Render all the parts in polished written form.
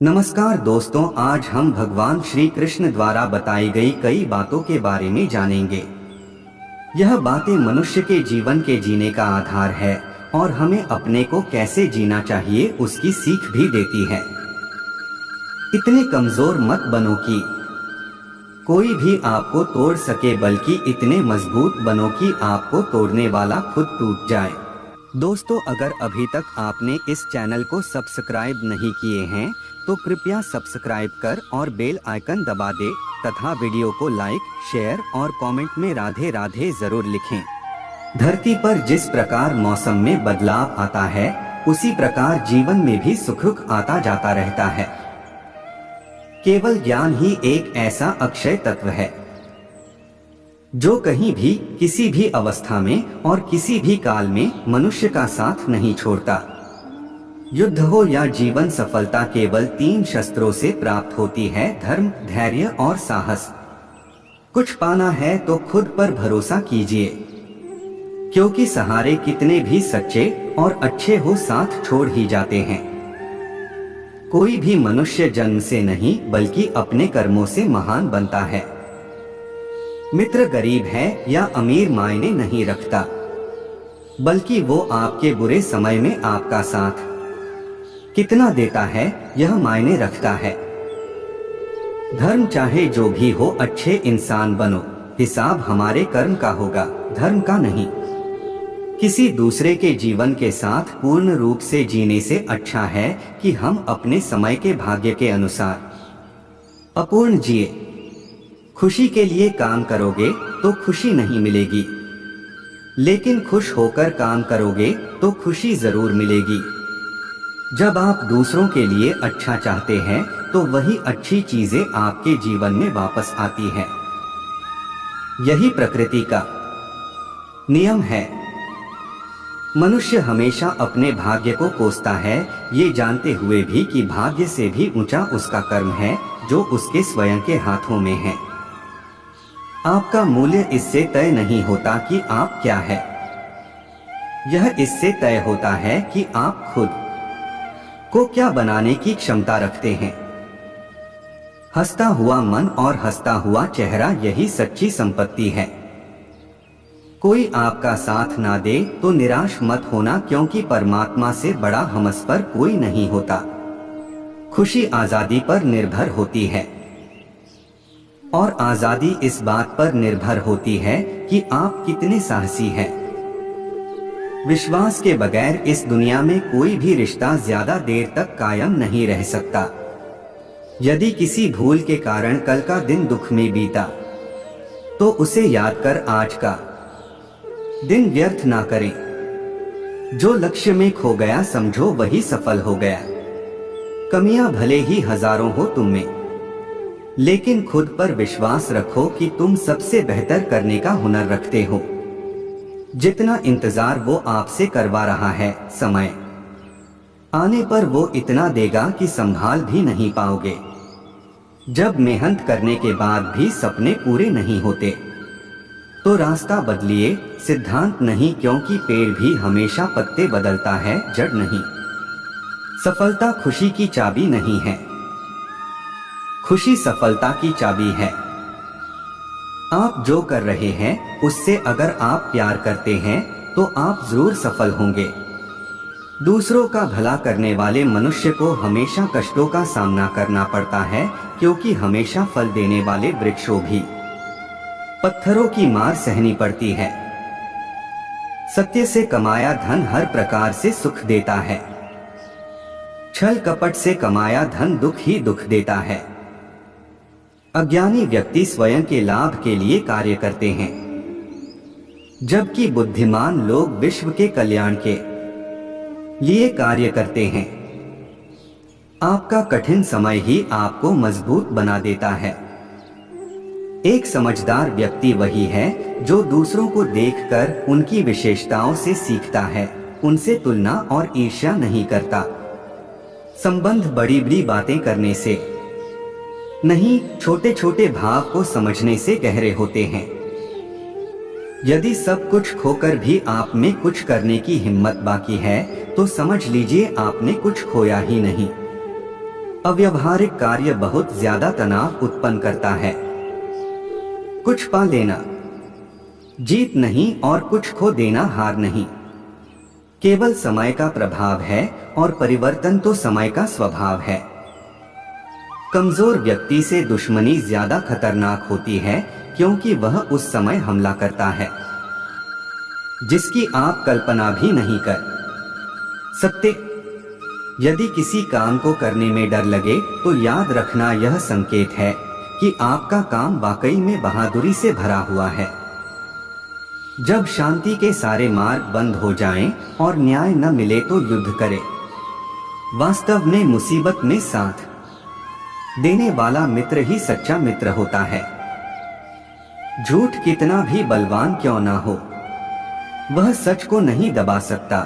नमस्कार दोस्तों, आज हम भगवान श्री कृष्ण द्वारा बताई गई कई बातों के बारे में जानेंगे। यह बातें मनुष्य के जीवन के जीने का आधार है और हमें अपने को कैसे जीना चाहिए उसकी सीख भी देती है। इतने कमजोर मत बनो कि कोई भी आपको तोड़ सके, बल्कि इतने मजबूत बनो कि आपको तोड़ने वाला खुद टूट जाए। दोस्तों, अगर अभी तक आपने इस चैनल को सब्सक्राइब नहीं किए हैं तो कृपया सब्सक्राइब कर और बेल आइकन दबा दे तथा वीडियो को लाइक, शेयर और कमेंट में राधे राधे जरूर लिखें। धरती पर जिस प्रकार मौसम में बदलाव आता है, उसी प्रकार जीवन में भी सुख दुख आता जाता रहता है। केवल ज्ञान ही एक ऐसा अक्षय तत्व है जो कहीं भी, किसी भी अवस्था में और किसी भी काल में मनुष्य का साथ नहीं छोड़ता। युद्ध हो या जीवन सफलता केवल 3 शस्त्रों से प्राप्त होती है: धर्म, धैर्य और साहस। कुछ पाना है तो खुद पर भरोसा कीजिए, क्योंकि सहारे कितने भी सच्चे और अच्छे हो, साथ छोड़ ही जाते हैं। कोई भी मनुष्य जन्म से नहीं बल्कि अपने कर्मों से महान बनता है। मित्र गरीब है या अमीर मायने नहीं रखता, बल्कि वो आपके बुरे समय में आपका साथ कितना देता है यह मायने रखता है। धर्म चाहे जो भी हो, अच्छे इंसान बनो। हिसाब हमारे कर्म का होगा, धर्म का नहीं। किसी दूसरे के जीवन के साथ पूर्ण रूप से जीने से अच्छा है कि हम अपने समय के भाग्य के अनुसार अपूर्ण जिए। खुशी के लिए काम करोगे तो खुशी नहीं मिलेगी, लेकिन खुश होकर काम करोगे तो खुशी जरूर मिलेगी। जब आप दूसरों के लिए अच्छा चाहते हैं तो वही अच्छी चीजें आपके जीवन में वापस आती हैं। यही प्रकृति का नियम है। मनुष्य हमेशा अपने भाग्य को कोसता है, ये जानते हुए भी कि भाग्य से भी ऊंचा उसका कर्म है जो उसके स्वयं के हाथों में है। आपका मूल्य इससे तय नहीं होता कि आप क्या है, यह इससे तय होता है कि आप खुद को क्या बनाने की क्षमता रखते हैं। हंसता हुआ मन और हंसता हुआ चेहरा, यही सच्ची संपत्ति है। कोई आपका साथ ना दे तो निराश मत होना, क्योंकि परमात्मा से बड़ा हमस पर कोई नहीं होता। खुशी आजादी पर निर्भर होती है, और आजादी इस बात पर निर्भर होती है कि आप कितने साहसी हैं। विश्वास के बगैर इस दुनिया में कोई भी रिश्ता ज्यादा देर तक कायम नहीं रह सकता। यदि किसी भूल के कारण कल का दिन दुख में बीता तो उसे याद कर आज का दिन व्यर्थ ना करें। जो लक्ष्य में खो गया समझो वही सफल हो गया। कमियां भले ही हजारों हो तुम में, लेकिन खुद पर विश्वास रखो कि तुम सबसे बेहतर करने का हुनर रखते हो। जितना इंतजार वो आपसे करवा रहा है, समय आने पर वो इतना देगा कि संभाल भी नहीं पाओगे। जब मेहनत करने के बाद भी सपने पूरे नहीं होते तो रास्ता बदलिए, सिद्धांत नहीं, क्योंकि पेड़ भी हमेशा पत्ते बदलता है, जड़ नहीं। सफलता खुशी की चाबी नहीं है, खुशी सफलता की चाबी है। आप जो कर रहे हैं उससे अगर आप प्यार करते हैं तो आप जरूर सफल होंगे। दूसरों का भला करने वाले मनुष्य को हमेशा कष्टों का सामना करना पड़ता है, क्योंकि हमेशा फल देने वाले वृक्षों भी पत्थरों की मार सहनी पड़ती है। सत्य से कमाया धन हर प्रकार से सुख देता है, छल कपट से कमाया धन दुख ही दुख देता है। अज्ञानी व्यक्ति स्वयं के लाभ के लिए कार्य करते हैं, जबकि बुद्धिमान लोग विश्व के कल्याण के लिए कार्य करते हैं। आपका कठिन समय ही आपको मजबूत बना देता है। एक समझदार व्यक्ति वही है जो दूसरों को देखकर उनकी विशेषताओं से सीखता है, उनसे तुलना और ईर्ष्या नहीं करता। संबंध बड़ी बड़ी बातें करने से नहीं, छोटे छोटे भाव को समझने से गहरे होते हैं। यदि सब कुछ खोकर भी आप में कुछ करने की हिम्मत बाकी है तो समझ लीजिए आपने कुछ खोया ही नहीं। अव्यावहारिक कार्य बहुत ज्यादा तनाव उत्पन्न करता है। कुछ पा लेना जीत नहीं और कुछ खो देना हार नहीं, केवल समय का प्रभाव है और परिवर्तन तो समय का स्वभाव है। कमजोर व्यक्ति से दुश्मनी ज्यादा खतरनाक होती है क्योंकि वह उस समय हमला करता है जिसकी आप कल्पना भी नहीं कर सकते। यदि किसी काम को करने में डर लगे तो याद रखना यह संकेत है कि आपका काम वाकई में बहादुरी से भरा हुआ है। जब शांति के सारे मार्ग बंद हो जाएं और न्याय न मिले तो युद्ध करें। वास्तव में मुसीबत में साथ देने वाला मित्र ही सच्चा मित्र होता है। झूठ कितना भी बलवान क्यों ना हो, वह सच को नहीं दबा सकता।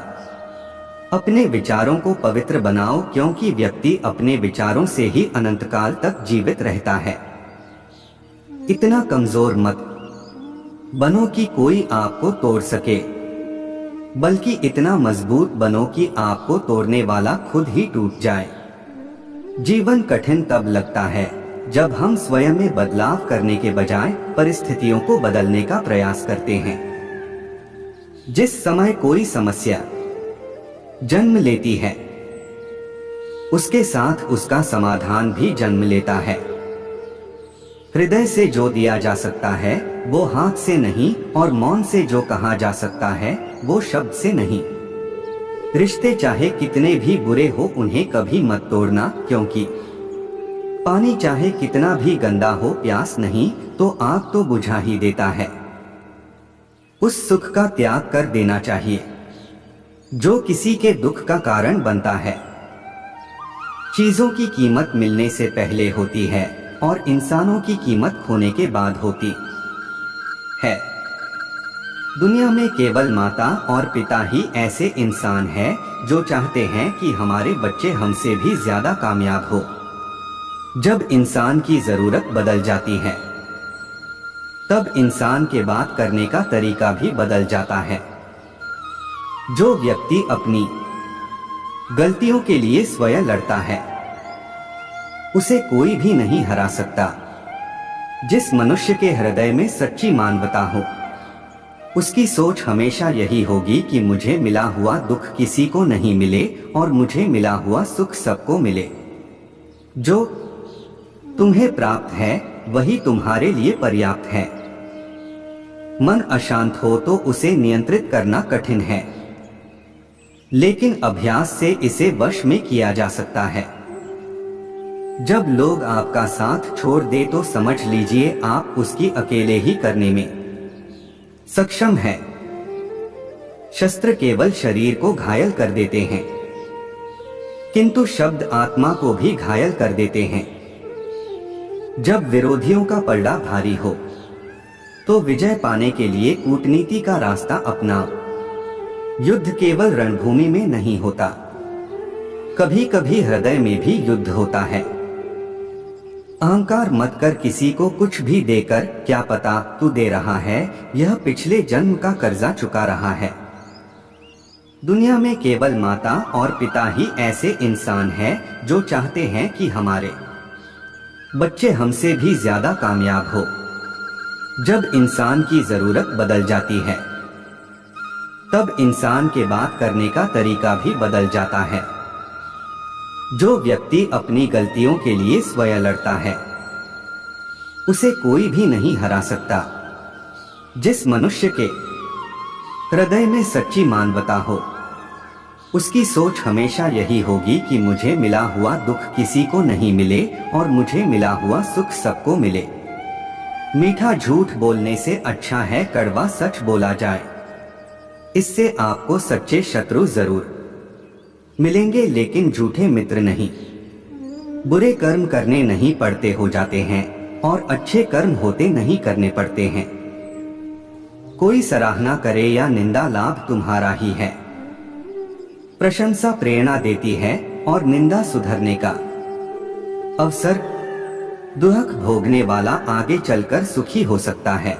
अपने विचारों को पवित्र बनाओ क्योंकि व्यक्ति अपने विचारों से ही अनंत काल तक जीवित रहता है। इतना कमजोर मत बनो कि कोई आपको तोड़ सके, बल्कि इतना मजबूत बनो कि आपको तोड़ने वाला खुद ही टूट जाए। जीवन कठिन तब लगता है जब हम स्वयं में बदलाव करने के बजाय परिस्थितियों को बदलने का प्रयास करते हैं। जिस समय कोई समस्या जन्म लेती है, उसके साथ उसका समाधान भी जन्म लेता है। हृदय से जो दिया जा सकता है वो हाथ से नहीं, और मौन से जो कहा जा सकता है वो शब्द से नहीं। रिश्ते चाहे कितने भी बुरे हो उन्हें कभी मत तोड़ना, क्योंकि पानी चाहे कितना भी गंदा हो प्यास नहीं तो आग तो बुझा ही देता है। उस सुख का त्याग कर देना चाहिए जो किसी के दुख का कारण बनता है। चीजों की कीमत मिलने से पहले होती है और इंसानों की कीमत खोने के बाद होती है। दुनिया में केवल माता और पिता ही ऐसे इंसान हैं जो चाहते हैं कि हमारे बच्चे हमसे भी ज्यादा कामयाब हो। जब इंसान की जरूरत बदल जाती है तब इंसान के बात करने का तरीका भी बदल जाता है। जो व्यक्ति अपनी गलतियों के लिए स्वयं लड़ता है उसे कोई भी नहीं हरा सकता। जिस मनुष्य के हृदय में सच्ची मानवता हो उसकी सोच हमेशा यही होगी कि मुझे मिला हुआ दुख किसी को नहीं मिले और मुझे मिला हुआ सुख सबको मिले। जो तुम्हें प्राप्त है वही तुम्हारे लिए पर्याप्त है। मन अशांत हो तो उसे नियंत्रित करना कठिन है, लेकिन अभ्यास से इसे वश में किया जा सकता है। जब लोग आपका साथ छोड़ दे तो समझ लीजिए आप उसकी अकेले ही करने में सक्षम है। शस्त्र केवल शरीर को घायल कर देते हैं, किंतु शब्द आत्मा को भी घायल कर देते हैं। जब विरोधियों का पलड़ा भारी हो तो विजय पाने के लिए कूटनीति का रास्ता अपनाओ। युद्ध केवल रणभूमि में नहीं होता, कभी कभी हृदय में भी युद्ध होता है। अहंकार मत कर किसी को कुछ भी देकर, क्या पता तू दे रहा है यह पिछले जन्म का कर्जा चुका रहा है। दुनिया में केवल माता और पिता ही ऐसे इंसान हैं जो चाहते हैं कि हमारे बच्चे हमसे भी ज्यादा कामयाब हो। जब इंसान की जरूरत बदल जाती है तब इंसान के बात करने का तरीका भी बदल जाता है। जो व्यक्ति अपनी गलतियों के लिए स्वयं लड़ता है उसे कोई भी नहीं हरा सकता। जिस मनुष्य के हृदय में सच्ची मानवता हो उसकी सोच हमेशा यही होगी कि मुझे मिला हुआ दुख किसी को नहीं मिले और मुझे मिला हुआ सुख सबको मिले। मीठा झूठ बोलने से अच्छा है कड़वा सच बोला जाए। इससे आपको सच्चे शत्रु जरूर मिलेंगे लेकिन झूठे मित्र नहीं। बुरे कर्म करने नहीं पड़ते हो जाते हैं और अच्छे कर्म होते नहीं करने पड़ते हैं। कोई सराहना करे या निंदा लाभ तुम्हारा ही है। प्रशंसा प्रेरणा देती है और निंदा सुधरने का अवसर। दुख भोगने वाला आगे चलकर सुखी हो सकता है,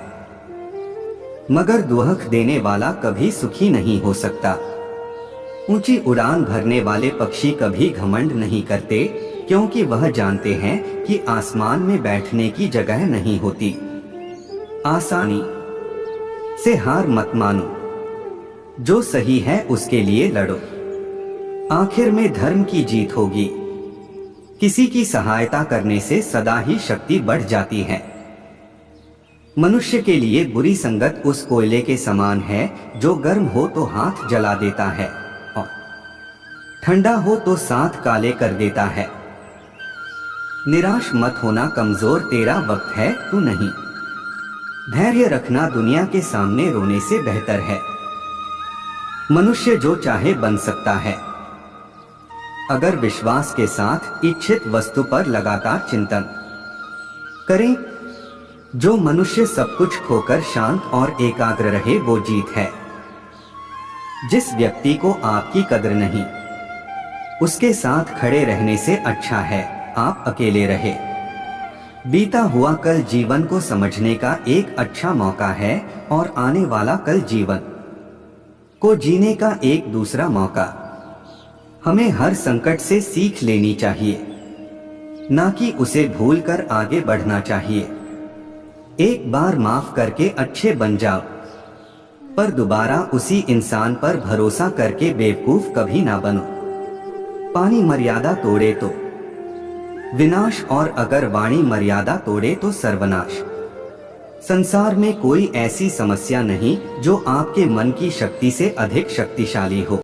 मगर दुख देने वाला कभी सुखी नहीं हो सकता। ऊंची उड़ान भरने वाले पक्षी कभी घमंड नहीं करते, क्योंकि वह जानते हैं कि आसमान में बैठने की जगह नहीं होती। आसानी से हार मत मानो, जो सही है उसके लिए लड़ो, आखिर में धर्म की जीत होगी। किसी की सहायता करने से सदा ही शक्ति बढ़ जाती है। मनुष्य के लिए बुरी संगत उस कोयले के समान है जो गर्म हो तो हाथ जला देता है और ठंडा हो तो साथ काले कर देता है। निराश मत होना कमजोर, तेरा वक्त है, तू नहीं। धैर्य रखना दुनिया के सामने रोने से बेहतर है। मनुष्य जो चाहे बन सकता है, अगर विश्वास के साथ इच्छित वस्तु पर लगातार चिंतन करें। जो मनुष्य सब कुछ खोकर शांत और एकाग्र रहे वो जीत है। जिस व्यक्ति को आपकी कदर नहीं, उसके साथ खड़े रहने से अच्छा है आप अकेले रहे। बीता हुआ कल जीवन को समझने का एक अच्छा मौका है और आने वाला कल जीवन को जीने का एक दूसरा मौका। हमें हर संकट से सीख लेनी चाहिए, ना कि उसे भूलकर आगे बढ़ना चाहिए। एक बार माफ करके अच्छे बन जाओ, पर दोबारा उसी इंसान पर भरोसा करके बेवकूफ कभी ना बनो। पानी मर्यादा तोड़े तो विनाश, और अगर वाणी मर्यादा तोड़े तो सर्वनाश। संसार में कोई ऐसी समस्या नहीं जो आपके मन की शक्ति से अधिक शक्तिशाली हो।